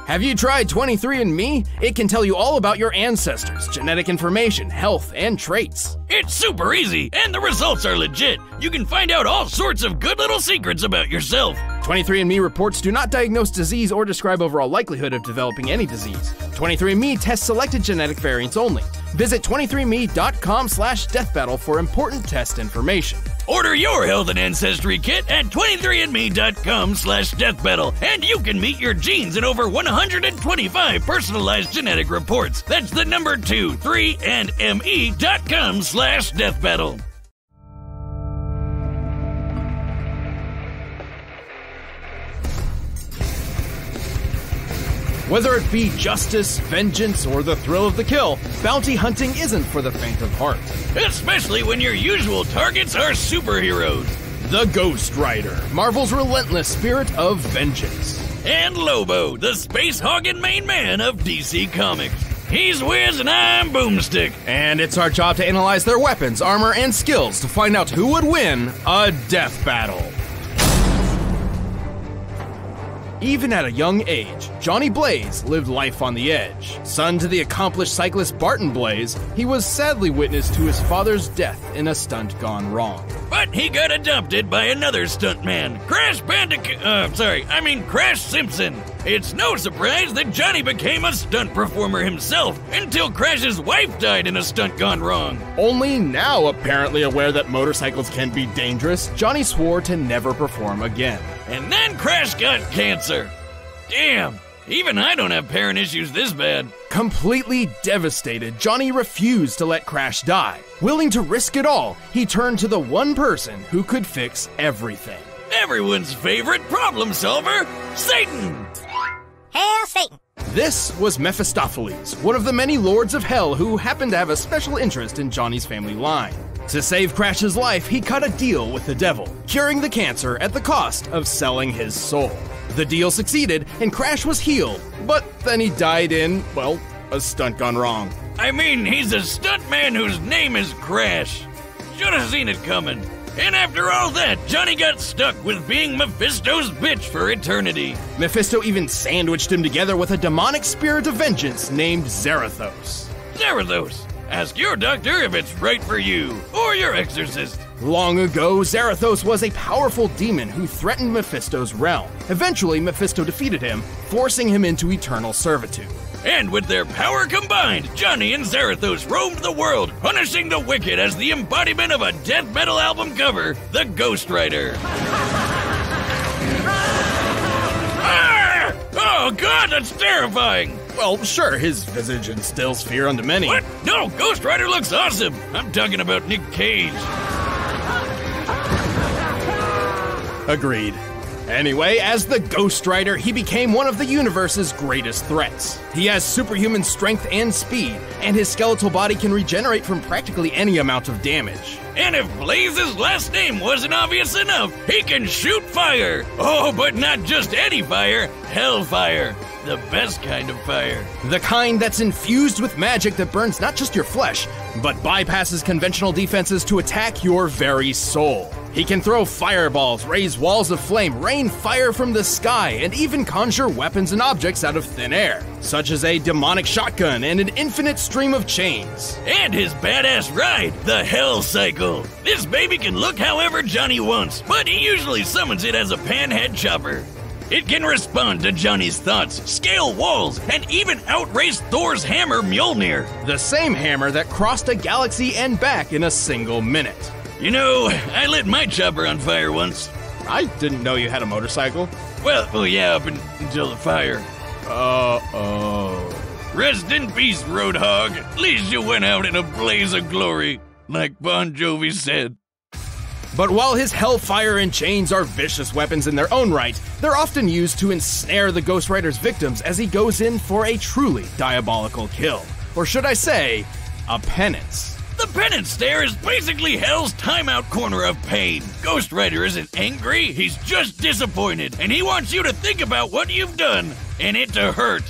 Have you tried 23andMe? It can tell you all about your ancestors, genetic information, health, and traits. It's super easy, and the results are legit. You can find out all sorts of good little secrets about yourself. 23andMe reports do not diagnose disease or describe overall likelihood of developing any disease. 23andMe tests selected genetic variants only. Visit 23andMe.com/deathbattle for important test information. Order your health and ancestry kit at 23andme.com/deathbattle, and you can meet your genes in over 125 personalized genetic reports. That's the number 23andme.com/deathbattle. Whether it be justice, vengeance, or the thrill of the kill, bounty hunting isn't for the faint of heart. Especially when your usual targets are superheroes. The Ghost Rider, Marvel's relentless spirit of vengeance. And Lobo, the space-hogging main man of DC Comics. He's Wiz and I'm Boomstick. And it's our job to analyze their weapons, armor, and skills to find out who would win a death battle. Even at a young age, Johnny Blaze lived life on the edge. Son to the accomplished cyclist Barton Blaze, he was sadly witness to his father's death in a stunt gone wrong. But he got adopted by another stuntman, Crash Simpson. It's no surprise that Johnny became a stunt performer himself until Crash's wife died in a stunt gone wrong. Only now apparently aware that motorcycles can be dangerous, Johnny swore to never perform again. And then Crash got cancer. Damn, even I don't have parent issues this bad. Completely devastated, Johnny refused to let Crash die. Willing to risk it all, he turned to the one person who could fix everything. Everyone's favorite problem solver, Satan! Hail Satan! This was Mephistopheles, one of the many lords of hell who happened to have a special interest in Johnny's family line. To save Crash's life, he cut a deal with the devil, curing the cancer at the cost of selling his soul. The deal succeeded, and Crash was healed, but then he died in, well, a stunt gone wrong. I mean, he's a stuntman whose name is Crash. Should have seen it coming. And after all that, Johnny got stuck with being Mephisto's bitch for eternity. Mephisto even sandwiched him together with a demonic spirit of vengeance named Zarathos. Zarathos! Ask your doctor if it's right for you, or your exorcist. Long ago, Zarathos was a powerful demon who threatened Mephisto's realm. Eventually, Mephisto defeated him, forcing him into eternal servitude. And with their power combined, Johnny and Zarathos roamed the world, punishing the wicked as the embodiment of a death metal album cover, the Ghost Rider. Ah! Oh God, that's terrifying! Well, sure, his visage instills fear unto many. What? No, Ghost Rider looks awesome! I'm talking about Nick Cage. Agreed. Anyway, as the Ghost Rider, he became one of the universe's greatest threats. He has superhuman strength and speed, and his skeletal body can regenerate from practically any amount of damage. And if Blaze's last name wasn't obvious enough, he can shoot fire! Oh, but not just any fire, hellfire. The best kind of fire. The kind that's infused with magic that burns not just your flesh, but bypasses conventional defenses to attack your very soul. He can throw fireballs, raise walls of flame, rain fire from the sky, and even conjure weapons and objects out of thin air, such as a demonic shotgun and an infinite stream of chains. And his badass ride, the Hell Cycle. This baby can look however Johnny wants, but he usually summons it as a panhead chopper. It can respond to Johnny's thoughts, scale walls, and even outrace Thor's hammer Mjolnir. The same hammer that crossed a galaxy and back in a single minute. You know, I lit my chopper on fire once. I didn't know you had a motorcycle. Well, yeah, up until the fire. Uh-oh. Rest in peace, Roadhog. At least you went out in a blaze of glory, like Bon Jovi said. But while his hellfire and chains are vicious weapons in their own right, they're often used to ensnare the Ghost Rider's victims as he goes in for a truly diabolical kill. Or should I say, a penance. The penance stare is basically Hell's timeout corner of pain. Ghost Rider isn't angry, he's just disappointed, and he wants you to think about what you've done, and it to hurt.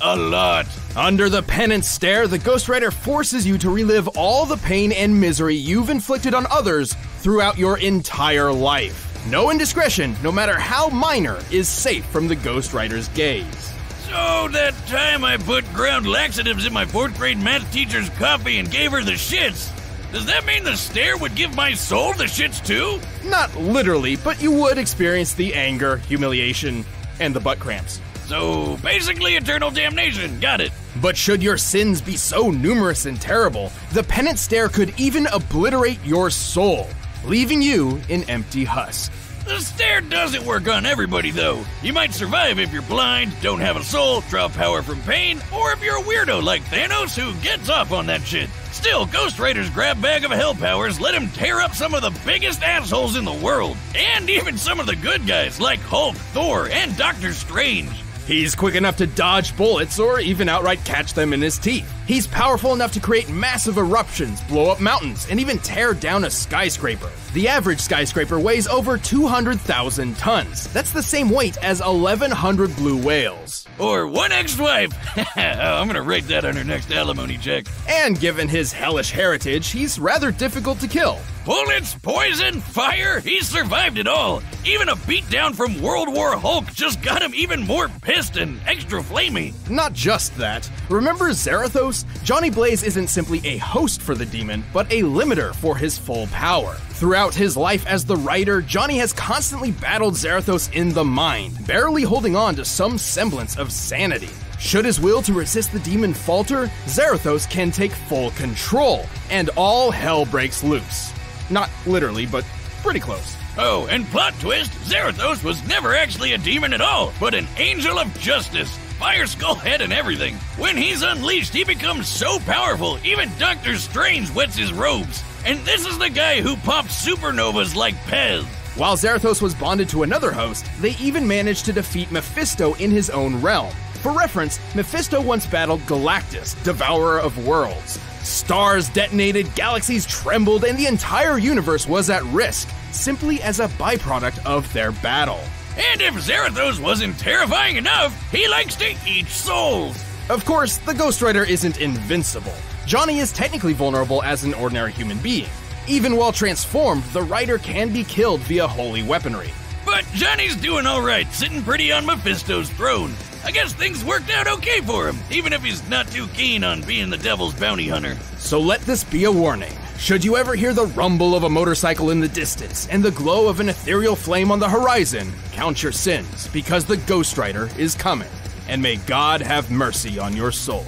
A lot. Under the penance stare, the Ghost Rider forces you to relive all the pain and misery you've inflicted on others throughout your entire life. No indiscretion, no matter how minor, is safe from the Ghost Rider's gaze. So that time I put ground laxatives in my 4th grade math teacher's coffee and gave her the shits. Does that mean the stare would give my soul the shits too? Not literally, but you would experience the anger, humiliation, and the butt cramps. So basically eternal damnation, got it. But should your sins be so numerous and terrible, the penance stare could even obliterate your soul, leaving you an empty husk. The stare doesn't work on everybody, though. You might survive if you're blind, don't have a soul, draw power from pain, or if you're a weirdo like Thanos who gets off on that shit. Still, Ghost Rider's grab bag of hell powers let him tear up some of the biggest assholes in the world, and even some of the good guys like Hulk, Thor, and Doctor Strange. He's quick enough to dodge bullets or even outright catch them in his teeth. He's powerful enough to create massive eruptions, blow up mountains, and even tear down a skyscraper. The average skyscraper weighs over 200,000 tons. That's the same weight as 1,100 blue whales. Or one ex-wife. I'm gonna write that on her next alimony check. And given his hellish heritage, he's rather difficult to kill. Bullets, poison, fire, he's survived it all. Even a beatdown from World War Hulk just got him even more pissed and extra flamey. Not just that. Remember Zarathos? Johnny Blaze isn't simply a host for the demon, but a limiter for his full power. Throughout his life as the writer, Johnny has constantly battled Zarathos in the mind, barely holding on to some semblance of sanity. Should his will to resist the demon falter, Zarathos can take full control, and all hell breaks loose. Not literally, but pretty close. Oh, and plot twist, Zarathos was never actually a demon at all, but an angel of justice. Fire skull head and everything. When he's unleashed, he becomes so powerful, even Doctor Strange wets his robes. And this is the guy who pops supernovas like Pez. While Zarathos was bonded to another host, they even managed to defeat Mephisto in his own realm. For reference, Mephisto once battled Galactus, devourer of worlds. Stars detonated, galaxies trembled, and the entire universe was at risk, simply as a byproduct of their battle. And if Zarathos wasn't terrifying enough, he likes to eat souls. Of course, the Ghost Rider isn't invincible. Johnny is technically vulnerable as an ordinary human being. Even while transformed, the Rider can be killed via holy weaponry. But Johnny's doing alright, sitting pretty on Mephisto's throne. I guess things worked out okay for him, even if he's not too keen on being the devil's bounty hunter. So let this be a warning. Should you ever hear the rumble of a motorcycle in the distance and the glow of an ethereal flame on the horizon, count your sins, because the Ghost Rider is coming. And may God have mercy on your soul.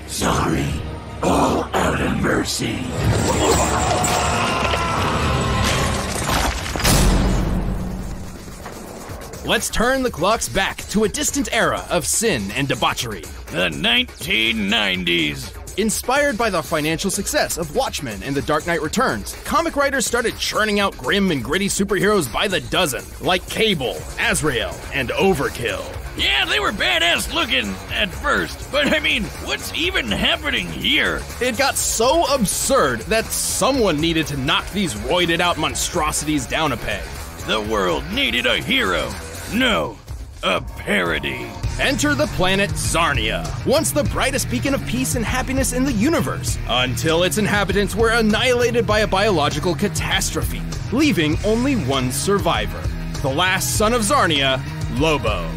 Sorry, all out of mercy. Let's turn the clocks back to a distant era of sin and debauchery. The 1990s. Inspired by the financial success of Watchmen and The Dark Knight Returns, comic writers started churning out grim and gritty superheroes by the dozen, like Cable, Azrael, and Overkill. Yeah, they were badass looking at first, but I mean, what's even happening here? It got so absurd that someone needed to knock these roided out monstrosities down a peg. The world needed a hero. No, a parody. Enter the planet Zarnia, once the brightest beacon of peace and happiness in the universe, until its inhabitants were annihilated by a biological catastrophe, leaving only one survivor, the last son of Zarnia, Lobo.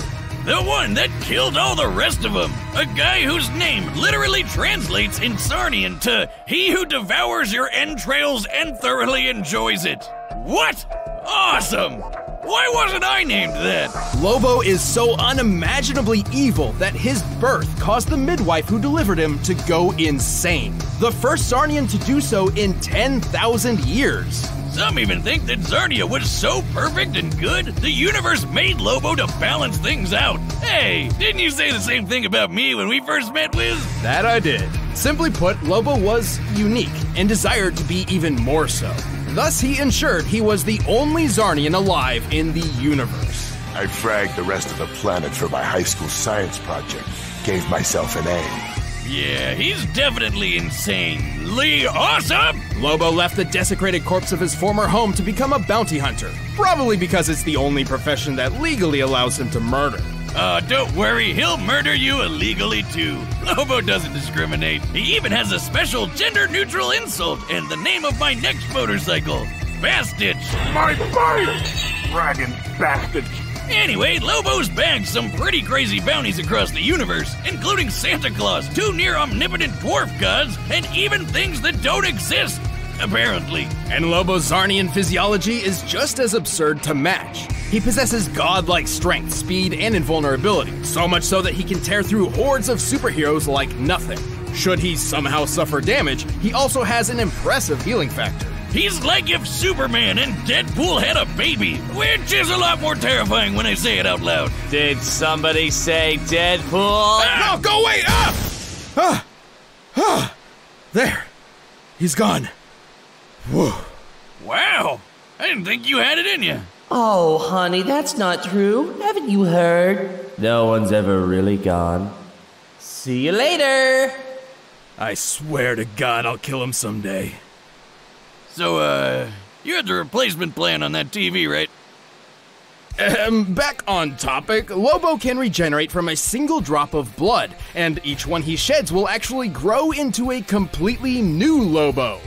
The one that killed all the rest of them. A guy whose name literally translates in Zarnian to "he who devours your entrails and thoroughly enjoys it." What? Awesome! Why wasn't I named that? Lobo is so unimaginably evil that his birth caused the midwife who delivered him to go insane. The first Zarnian to do so in 10,000 years. Some even think that Zarnia was so perfect and good, the universe made Lobo to balance things out. Hey, didn't you say the same thing about me when we first met, Wiz? That I did. Simply put, Lobo was unique and desired to be even more so. Thus, he ensured he was the only Zarnian alive in the universe. I fragged the rest of the planet for my high school science project. Gave myself an A. Yeah, he's definitely insanely awesome! Lobo left the desecrated corpse of his former home to become a bounty hunter, probably because it's the only profession that legally allows him to murder. Don't worry, he'll murder you illegally too. Lobo doesn't discriminate. He even has a special gender-neutral insult and the name of my next motorcycle, Bastitch. My bike! Dragon bastard! Anyway, Lobo's bagged some pretty crazy bounties across the universe, including Santa Claus, 2 near-omnipotent dwarf gods, and even things that don't exist, apparently. And Lobo's Zarnian physiology is just as absurd to match. He possesses godlike strength, speed, and invulnerability, so much so that he can tear through hordes of superheroes like nothing. Should he somehow suffer damage, he also has an impressive healing factor. He's like if Superman and Deadpool had a baby, which is a lot more terrifying when I say it out loud. Did somebody say Deadpool? No, go away! There. He's gone. Whew. Wow, I didn't think you had it in you. Oh, honey, that's not true. Haven't you heard? No one's ever really gone. See you later. I swear to God I'll kill him someday. So, you had the replacement plan on that TV, right? Back on topic, Lobo can regenerate from a single drop of blood, and each one he sheds will actually grow into a completely new Lobo.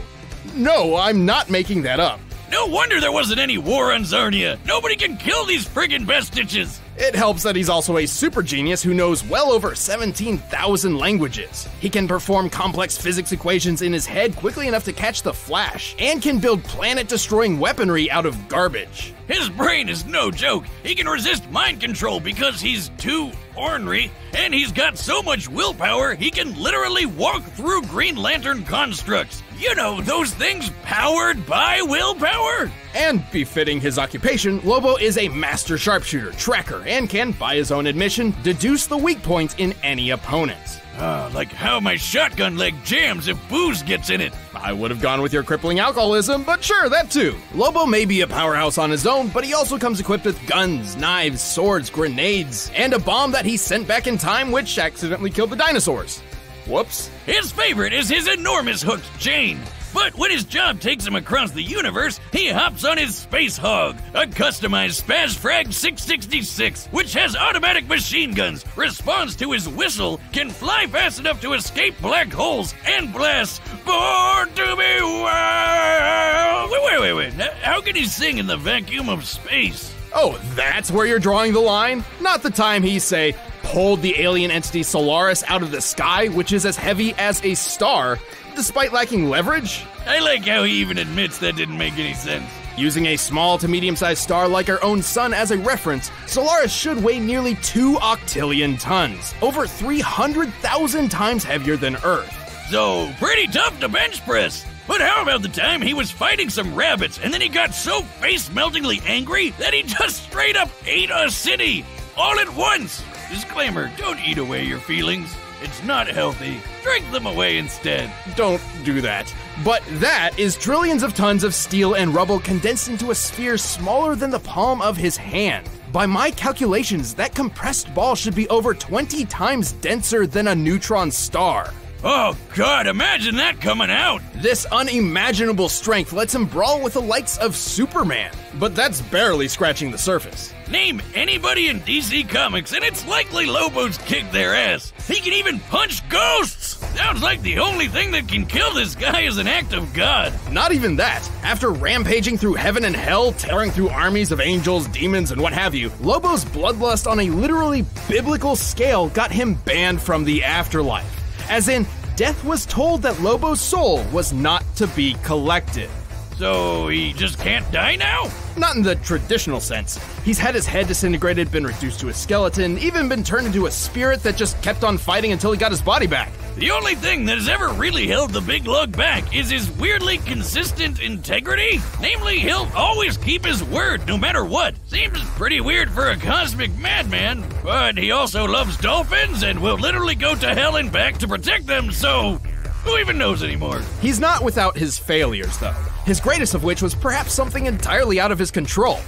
No, I'm not making that up. No wonder there wasn't any war on Zarnia. Nobody can kill these friggin' bestitches. It helps that he's also a super genius who knows well over 17,000 languages. He can perform complex physics equations in his head quickly enough to catch the Flash, and can build planet-destroying weaponry out of garbage. His brain is no joke. He can resist mind control because he's too ornery, and he's got so much willpower he can literally walk through Green Lantern constructs. You know, those things powered by willpower. And befitting his occupation, Lobo is a master sharpshooter, tracker, and can, by his own admission, deduce the weak points in any opponent. Like how my shotgun leg jams if booze gets in it. I would have gone with your crippling alcoholism, but sure, that too. Lobo may be a powerhouse on his own, but he also comes equipped with guns, knives, swords, grenades, and a bomb that he sent back in time which accidentally killed the dinosaurs. Whoops. His favorite is his enormous hooked chain. But when his job takes him across the universe, he hops on his Space Hog, a customized Spaz-Frag 666, which has automatic machine guns, responds to his whistle, can fly fast enough to escape black holes, and blasts "Born to be Wild." Wait. How can he sing in the vacuum of space? Oh, that's where you're drawing the line? Not the time he, say, pulled the alien entity Solaris out of the sky, which is as heavy as a star, despite lacking leverage? I like how he even admits that didn't make any sense. Using a small to medium-sized star like our own sun as a reference, Solaris should weigh nearly 2 octillion tons, over 300,000 times heavier than Earth. So, pretty tough to bench press. But how about the time he was fighting some rabbits and then he got so face-meltingly angry that he just straight up ate a city, all at once? Disclaimer, don't eat away your feelings. It's not healthy. Drink them away instead. Don't do that. But that is trillions of tons of steel and rubble condensed into a sphere smaller than the palm of his hand. By my calculations, that compressed ball should be over 20 times denser than a neutron star. Oh God, imagine that coming out! This unimaginable strength lets him brawl with the likes of Superman. But that's barely scratching the surface. Name anybody in DC Comics and it's likely Lobo's kicked their ass. He can even punch ghosts! Sounds like the only thing that can kill this guy is an act of God. Not even that. After rampaging through heaven and hell, tearing through armies of angels, demons, and what have you, Lobo's bloodlust on a literally biblical scale got him banned from the afterlife. As in, death was told that Lobo's soul was not to be collected. So he just can't die now? Not in the traditional sense. He's had his head disintegrated, been reduced to a skeleton, even been turned into a spirit that just kept on fighting until he got his body back. The only thing that has ever really held the big lug back is his weirdly consistent integrity. Namely, he'll always keep his word no matter what. Seems pretty weird for a cosmic madman, but he also loves dolphins and will literally go to hell and back to protect them, so who even knows anymore? He's not without his failures, though. His greatest of which was perhaps something entirely out of his control.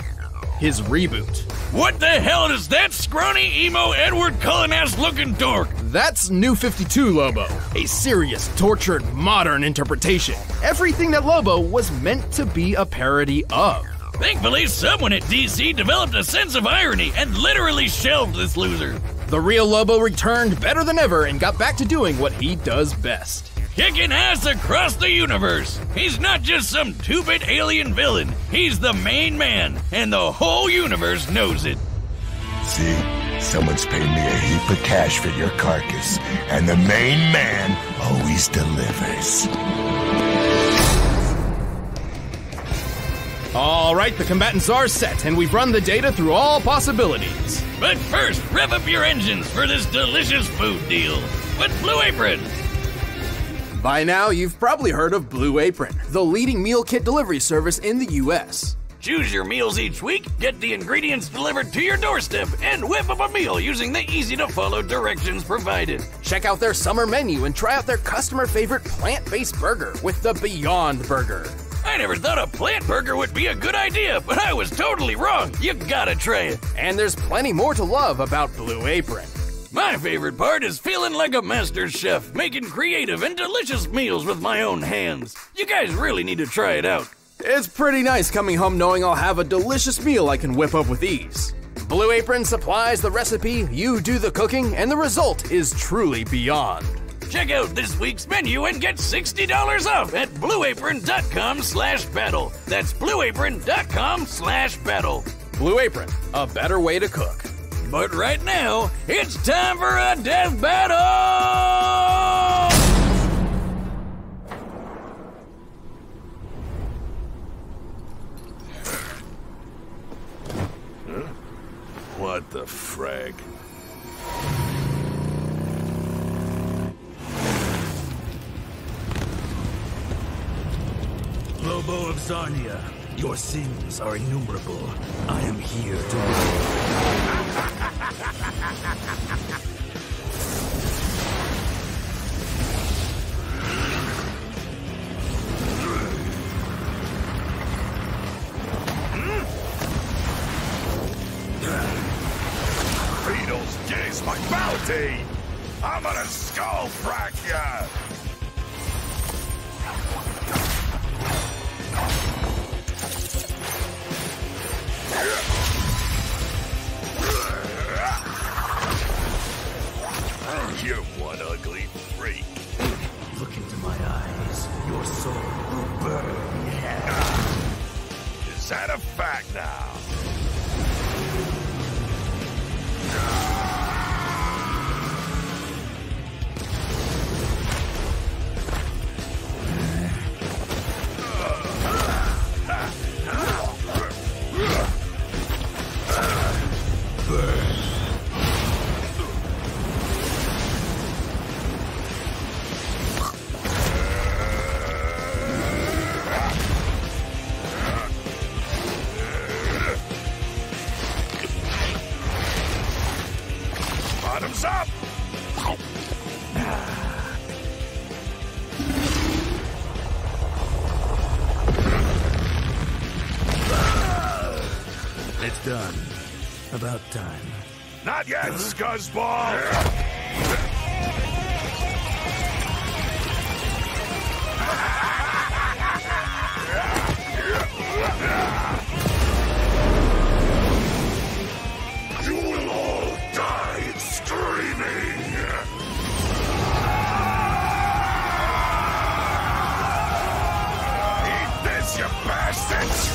His reboot. What the hell is that scrawny, emo, Edward Cullen-ass looking dork? That's New 52 Lobo, a serious, tortured, modern interpretation. Everything that Lobo was meant to be a parody of. Thankfully, someone at DC developed a sense of irony and literally shelved this loser. The real Lobo returned better than ever and got back to doing what he does best. Kicking ass across the universe. He's not just some two-bit alien villain. He's the main man, and the whole universe knows it. See? Someone's paid me a heap of cash for your carcass, and the main man always delivers. All right, the combatants are set, and we've run the data through all possibilities. But first, rev up your engines for this delicious food deal with Blue Apron. By now, you've probably heard of Blue Apron, the leading meal kit delivery service in the U.S. Choose your meals each week, get the ingredients delivered to your doorstep, and whip up a meal using the easy-to-follow directions provided. Check out their summer menu and try out their customer-favorite plant-based burger with the Beyond Burger. I never thought a plant burger would be a good idea, but I was totally wrong. You gotta try it. And there's plenty more to love about Blue Apron. My favorite part is feeling like a master chef, making creative and delicious meals with my own hands. You guys really need to try it out. It's pretty nice coming home knowing I'll have a delicious meal I can whip up with ease. Blue Apron supplies the recipe, you do the cooking, and the result is truly beyond. Check out this week's menu and get $60 off at blueapron.com/battle. That's blueapron.com/battle. Blue Apron, a better way to cook. But right now, it's time for a death battle! What the frag? Lobo of Zarnia, your sins are innumerable. I am here to... Beetles, gaze my bounty! I'm gonna skull frack ya! You're one ugly freak. Look into my eyes. Your soul will burn in hell. Is that a fact now? Bottoms up! It's done. About time. Not yet, scuzzball! You will all die screaming! Eat this, you bastards!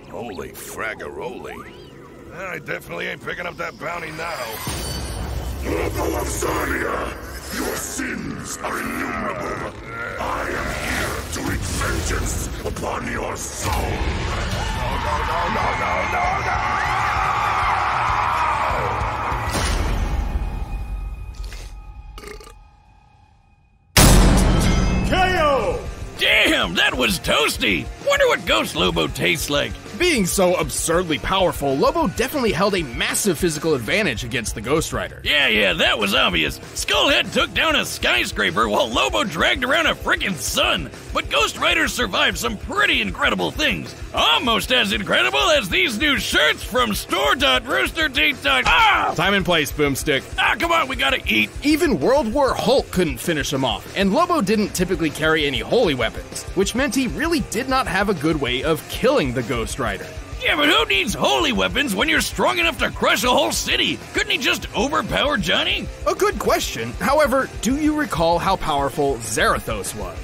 Holy fraggaroli. I definitely ain't picking up that bounty now. Lobo of Zarnia, your sins are innumerable. I am here to wreak vengeance upon your soul. No! KO! Damn, that was toasty! Wonder what Ghost Lobo tastes like. Being so absurdly powerful, Lobo definitely held a massive physical advantage against the Ghost Rider. Yeah, that was obvious. Skullhead took down a skyscraper while Lobo dragged around a frickin' sun. But Ghost Rider survived some pretty incredible things. Almost as incredible as these new shirts from store.roosterteeth.com. Ah! Time and place, Boomstick. Come on, we gotta eat. Even World War Hulk couldn't finish him off, and Lobo didn't typically carry any holy weapons, which meant he really did not have a good way of killing the Ghost Rider. Yeah, but who needs holy weapons when you're strong enough to crush a whole city? Couldn't he just overpower Johnny? A good question. However, do you recall how powerful Zarathos was?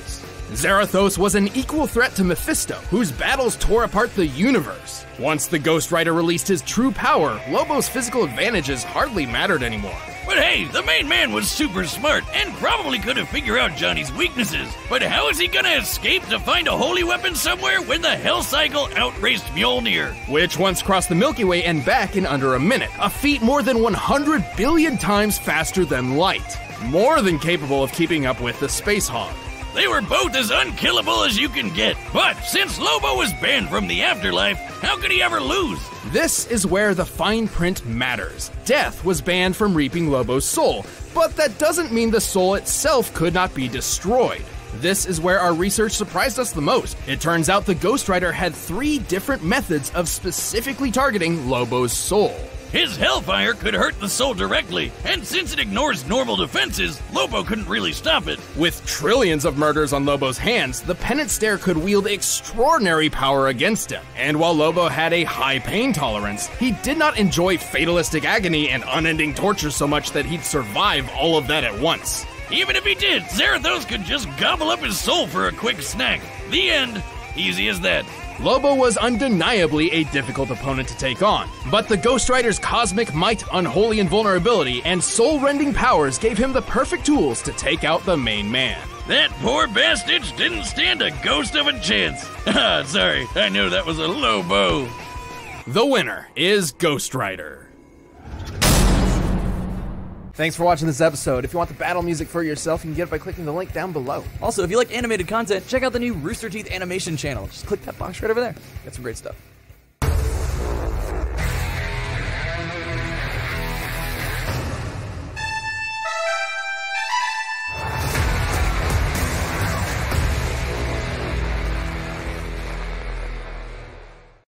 Zarathos was an equal threat to Mephisto, whose battles tore apart the universe. Once the Ghost Rider released his true power, Lobo's physical advantages hardly mattered anymore. But hey, the main man was super smart and probably could have figured out Johnny's weaknesses. But how is he gonna escape to find a holy weapon somewhere when the Hell Cycle outraced Mjolnir? Which once crossed the Milky Way and back in under a minute, a feat more than 100 billion times faster than light. More than capable of keeping up with the Space Hog. They were both as unkillable as you can get. But since Lobo was banned from the afterlife, how could he ever lose? This is where the fine print matters. Death was banned from reaping Lobo's soul, but that doesn't mean the soul itself could not be destroyed. This is where our research surprised us the most. It turns out the Ghost Rider had 3 different methods of specifically targeting Lobo's soul. His Hellfire could hurt the soul directly, and since it ignores normal defenses, Lobo couldn't really stop it. With trillions of murders on Lobo's hands, the Penance Stare could wield extraordinary power against him. And while Lobo had a high pain tolerance, he did not enjoy fatalistic agony and unending torture so much that he'd survive all of that at once. Even if he did, Zarathos could just gobble up his soul for a quick snack. The end. Easy as that. Lobo was undeniably a difficult opponent to take on, but the Ghost Rider's cosmic might, unholy invulnerability, and soul-rending powers gave him the perfect tools to take out the main man. That poor bastard didn't stand a ghost of a chance. Sorry, I knew that was a Lobo. The winner is Ghost Rider. Thanks for watching this episode. If you want the battle music for yourself, you can get it by clicking the link down below. Also, if you like animated content, check out the new Rooster Teeth animation channel. Just click that box right over there. Got some great stuff.